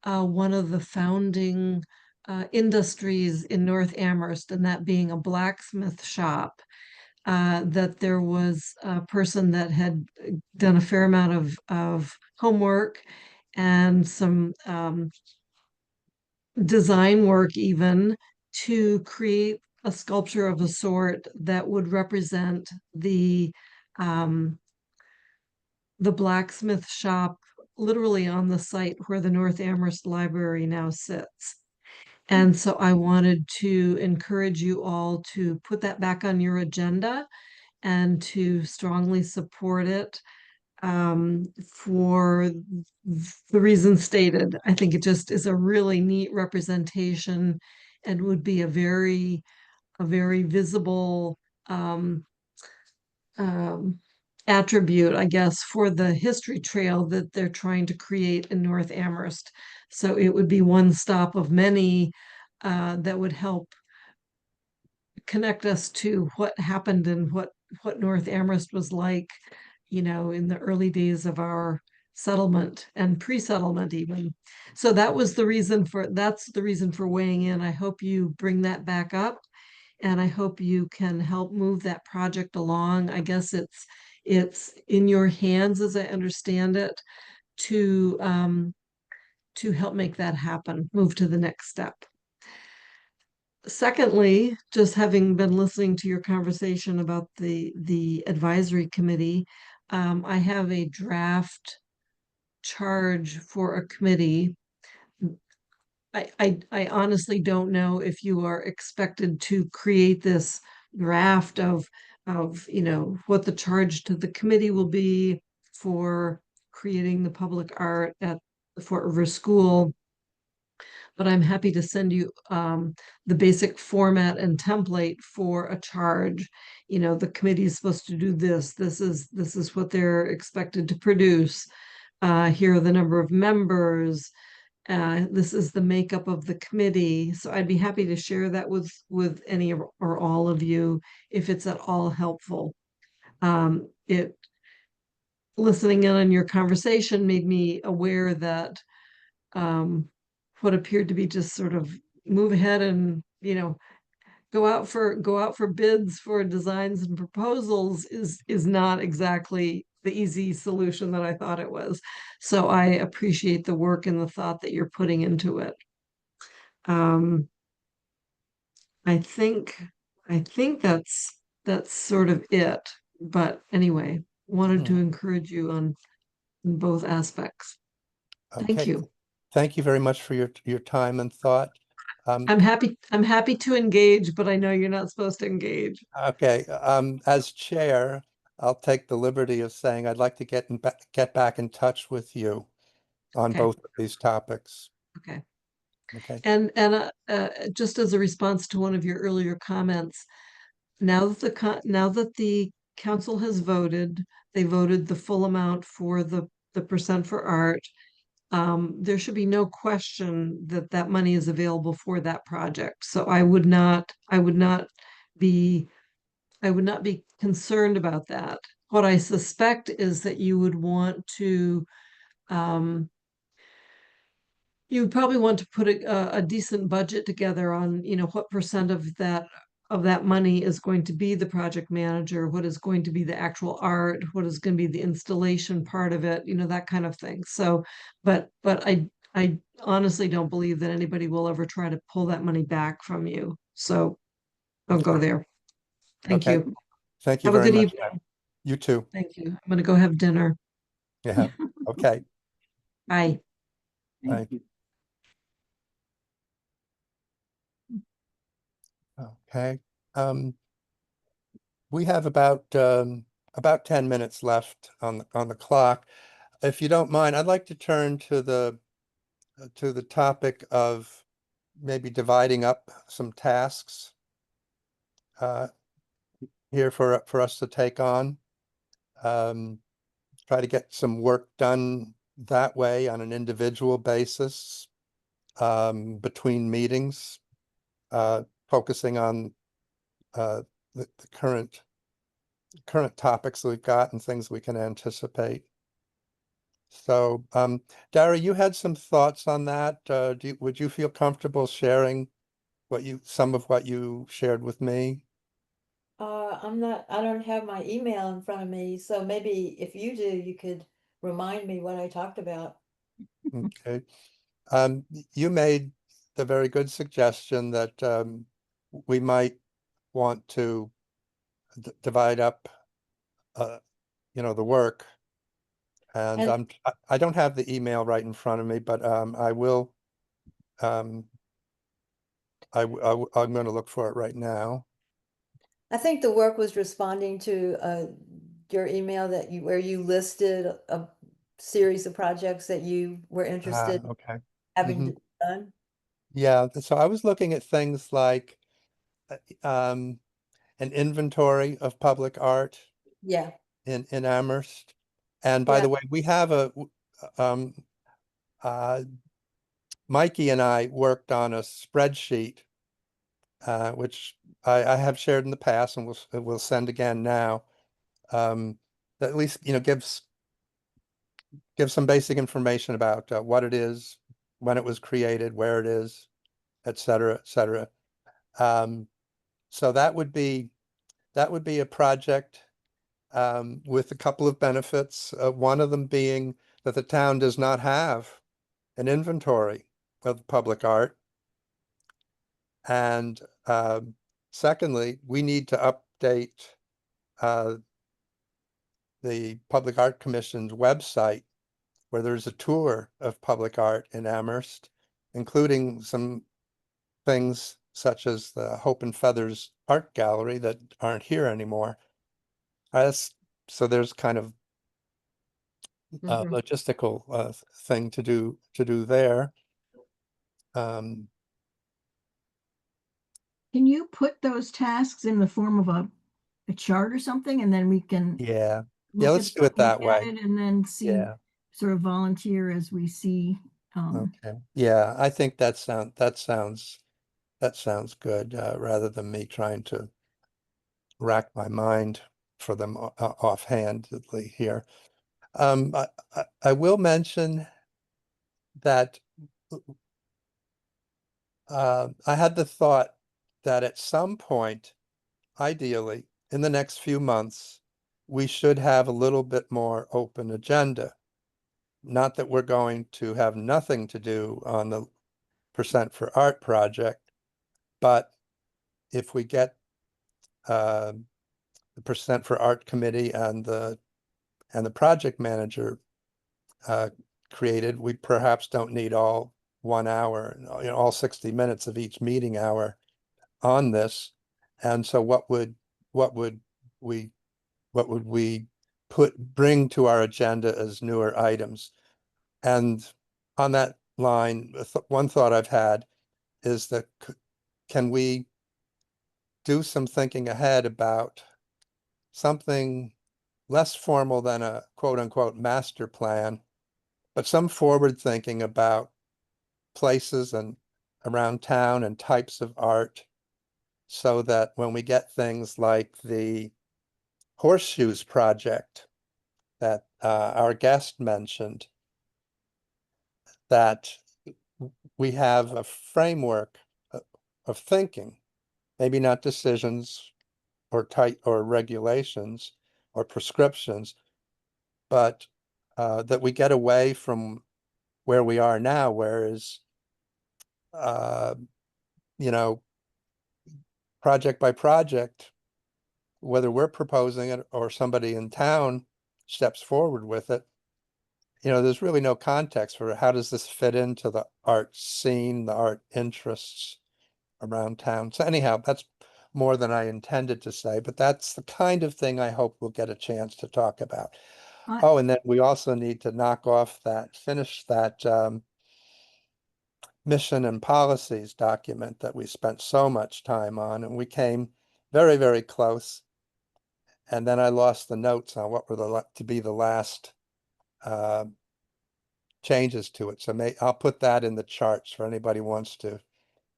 one of the founding industries in North Amherst, and that being a blacksmith shop. that there was a person that had done a fair amount of homework and some design work even to create a sculpture of a sort that would represent um, the blacksmith shop literally on the site where the North Amherst Library now sits. And so I wanted to encourage you all to put that back on your agenda and to strongly support it for the reasons stated. I think it just is a really neat representation and would be a very visible um, attribute, I guess, for the history trail that they're trying to create in North Amherst. So it would be one stop of many that would help connect us to what happened and what North Amherst was like, in the early days of our settlement and pre-settlement even. So that's the reason for weighing in. I hope you bring that back up, and I hope you can help move that project along. I guess it's in your hands, as I understand it, to help make that happen, move to the next step. Secondly, just having been listening to your conversation about the advisory committee, I have a draft charge for a committee. I honestly don't know if you are expected to create this draft of what the charge to the committee will be for creating the public art at the Fort River School. But I'm happy to send you the basic format and template for a charge. The committee is supposed to do this. This is what they're expected to produce. Here are the number of members. This is the makeup of the committee. So I'd be happy to share that with any or all of you if it's at all helpful. Listening in on your conversation made me aware that what appeared to be just sort of move ahead and go out for bids for designs and proposals is not exactly the easy solution that I thought it was. So I appreciate the work and the thought that you're putting into it. I think that's sort of it. But anyway, wanted to encourage you on both aspects. Thank Okay. you. Thank you very much for your time and thought. I'm happy to engage, but I know you're not supposed to engage. Okay, as chair, I'll take the liberty of saying I'd like to get back in touch with you on Okay. both of these topics. Okay. Okay. And just as a response to one of your earlier comments, now that the council has voted, they voted the full amount for the percent for art. There should be no question that that money is available for that project. So I would not be concerned about that. What I suspect is that you would want to you would probably want to put a decent budget together on, what percent of that money is going to be the project manager, what is going to be the actual art, what is going to be the installation part of it, that kind of thing. So, but I honestly don't believe that anybody will ever try to pull that money back from you. So don't go there. Thank Okay. you. Thank you Have a very good much. evening. You too. Thank you. I'm going to go have dinner. Yeah. Okay. Bye. Bye. Okay. We have about 10 minutes left on the clock. If you don't mind, I'd like to turn to the topic of maybe dividing up some tasks here for us to take on. Try to get some work done that way on an individual basis between meetings, focusing on the current topics we've got and things we can anticipate. So, Dara, you had some thoughts on that. Would you feel comfortable sharing some of what you shared with me? I don't have my email in front of me, so maybe if you do, you could remind me what I talked about. Okay. You made the very good suggestion that we might want to divide up, the work. And And I don't have the email right in front of me, but I will. Um, I'm going to look for it right now. I think the work was responding to your email where you listed a series of projects that you were interested in Okay. having Mhm. done. Yeah. So I was looking at things like um, an inventory of public art Yeah, in Amherst. And by yeah. the way, we have um, uh, Mikey and I worked on a spreadsheet, which I have shared in the past and we'll send again now. That at least, gives some basic information about what it is, when it was created, where it is, et cetera, et cetera. So that would be a project with a couple of benefits. One of them being that the town does not have an inventory of public art. And secondly, we need to update uh, the Public Art Commission's website where there's a tour of public art in Amherst, including some things such as the Hope and Feathers Art Gallery that aren't here anymore. So there's kind of Mhm. logistical thing to do there. Um, Can you put those tasks in the form of a chart or something, and then we can yeah, look let's at do it that look at way. it and then see, Yeah. sort of volunteer as we see. Okay. Yeah, I think that sounds good, rather than me trying to rack my mind for them offhandedly here. I will mention that I had the thought that at some point, ideally, in the next few months, we should have a little bit more open agenda. Not that we're going to have nothing to do on the Percent for Art project, but if we get the Percent for Art committee and the project manager created, we perhaps don't need all 1 hour, all 60 minutes of each meeting hour on this. And so what would we what would we bring to our agenda as newer items? And on that line, one thought I've had is that can we do some thinking ahead about something less formal than a quote unquote master plan, but some forward thinking about places and around town and types of art, so that when we get things like the Horseshoes project that our guest mentioned, that we have a framework of thinking, maybe not decisions or tight or regulations or prescriptions, but that we get away from where we are now, whereas uh, you know, project by project, whether we're proposing it or somebody in town steps forward with it, there's really no context for how does this fit into the art scene, the art interests around town. So anyhow, that's more than I intended to say, but that's the kind of thing I hope we'll get a chance to talk about. I- Oh, and then we also need to finish that mission and policies document that we spent so much time on, and we came very, very close. And then I lost the notes on what were to be the last uh, changes to it. So I'll put that in the charts for anybody who wants to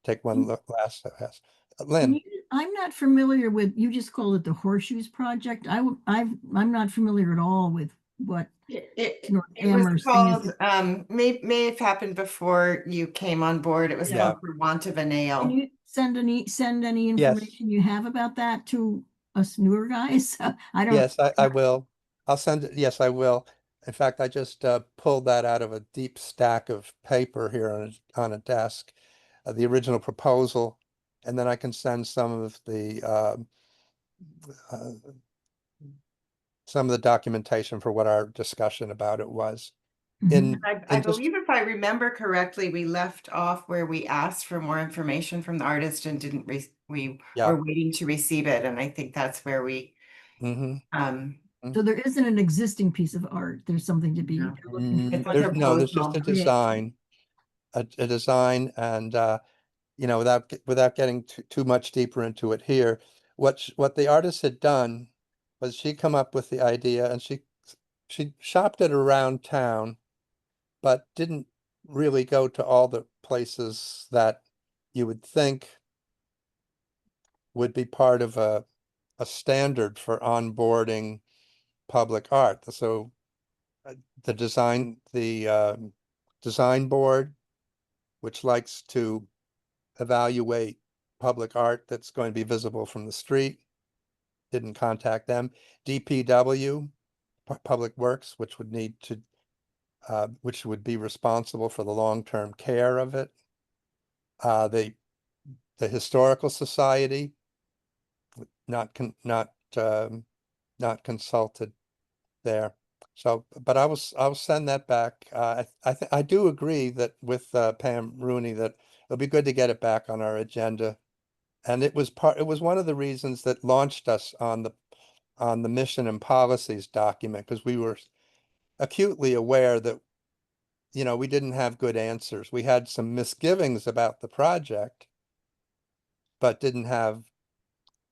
take one Can look last. can Lynn, you, I'm not familiar with, you just called it the Horseshoes Project. I'm not familiar at all with what North It was Amherst thing is. called, may have happened before you came on board. It was Yeah. called For Want of a Can Nail. you send any yes, information you have about that to us newer guys. I don't. Yes, I will. I'll send it. Yes, I will. In fact, I just pulled that out of a deep stack of paper here on a desk, the original proposal, and then I can send uh, some of the documentation for what our discussion about it was. Mhm. I In just believe if I remember correctly, we left off where we asked for more information from the artist and didn't we Yeah. were waiting to receive it. And I think that's where we, hmm So there isn't an existing piece of art. There's something to be. No. they're looking for. It's a there's just a proposal. design, a design, and you know, without getting too much deeper into it here, what the artist had done was she come up with the idea, and she shopped it around town, but didn't really go to all the places that you would think would be part of a standard for onboarding public art. So the design board, which likes to evaluate public art that's going to be visible from the street, didn't contact them. DPW, Public Works, which would need to, which would be responsible for the long-term care of it. The Historical Society, not consulted there. So, but I'll send that back. I do agree that with Pam Rooney that it'll be good to get it back on our agenda. And it was one of the reasons that launched us on the mission and policies document, because we were acutely aware that, you know, we didn't have good answers. We had some misgivings about the project, but didn't have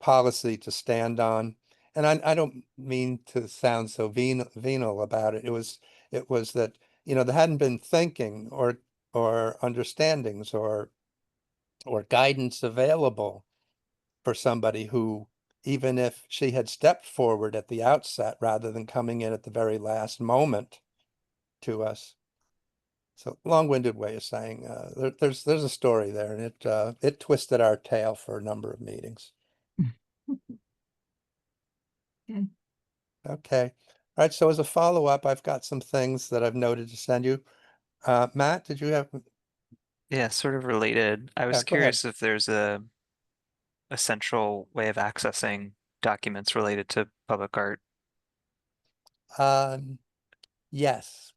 policy to stand on. And I don't mean to sound so venal about it. It was that, you know, there hadn't been thinking or understandings or guidance available for somebody who, even if she had stepped forward at the outset rather than coming in at the very last moment to us. So long-winded way of saying there's a story there, and it twisted our tail for a number of meetings. Okay. Okay. All right. So as a follow-up, I've got some things that I've noted to send you. Matt, did you have? Yeah, sort of related. I Yeah, was go ahead. curious if there's a central way of accessing documents related to public art, Um, yes.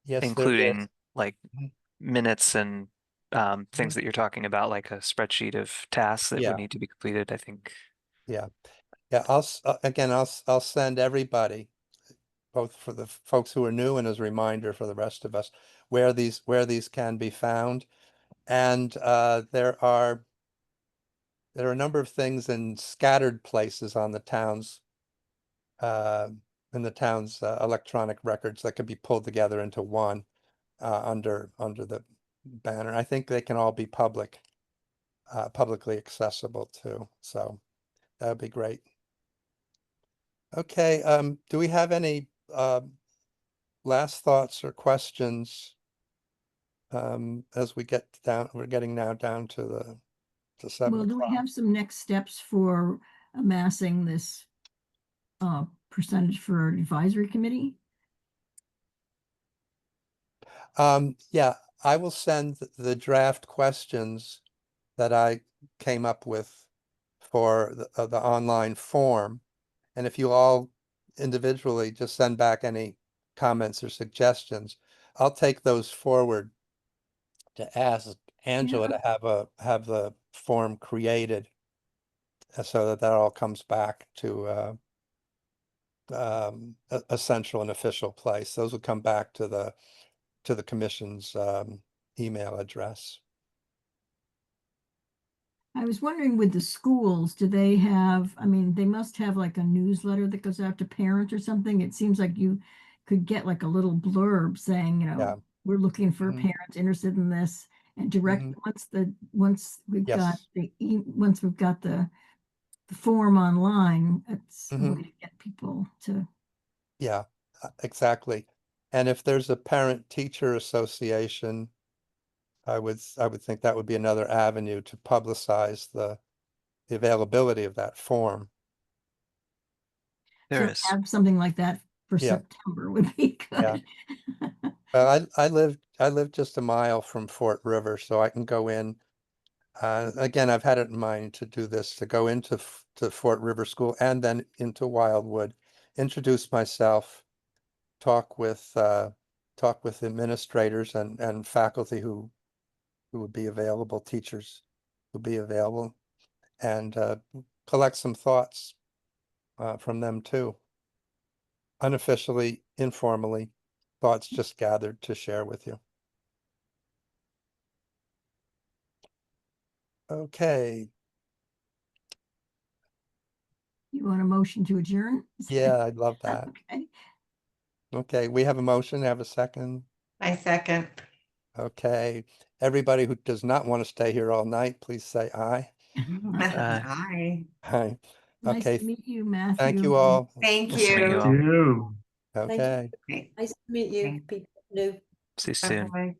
Yes, there is. including like Mhm, minutes and things mhm. that you're talking about, like a spreadsheet of tasks that would Yeah. need to be completed, I think. Yeah. Yeah. Again, I'll send everybody, both for the folks who are new and as a reminder for the rest of us, where these can be found. And there are a number of things in scattered places on the town's uh, electronic records that can be pulled together into one under the banner. I think they can all be publicly accessible too. So that would be great. Okay, do we have any last thoughts or questions as we're getting now down to 7 Well, do we o'clock? have some next steps for amassing this percentage for our advisory committee? Yeah, I will send the draft questions that I came up with for the online form. And if you all individually just send back any comments or suggestions, I'll take those forward to ask Angela Yeah. to have the form created so that all comes back to a central and official place. Those will come back to the commission's email address. I was wondering with the schools, do they have, I mean, they must have like a newsletter that goes out to parents or something. It seems like you could get like a little blurb saying, you know, Yeah. we're looking for Mhm. parents interested in this and direct Mhm. once we've got Yes. once we've got the form online, it's a way Mhm. to get people to. Yeah, exactly. And if there's a parent-teacher association, I would think that would be another avenue to publicize the availability of that form. There So is. have something like that for Yeah. September would be Yeah. good. Well, I live just a mile from Fort River, so I can go in. Again, I've had it in mind to do this, to go into to Fort River School and then into Wildwood, introduce myself, talk with administrators and faculty who would be available, teachers who would be available, and collect some thoughts from them too. Unofficially, informally, thoughts just gathered to share with you. Okay, You want a motion to adjourn? yeah, I'd love that. Okay. Okay, we have a motion, have a second. I second. Okay, everybody who does not want to stay here all night, please say aye. Aye. Aye. Nice Okay, to meet you, Matthew. thank you all. Thank Nice to meet you you. all. You. Thank you. Okay. Okay. Nice to meet you, Okay. people new. See you soon. Bye-bye.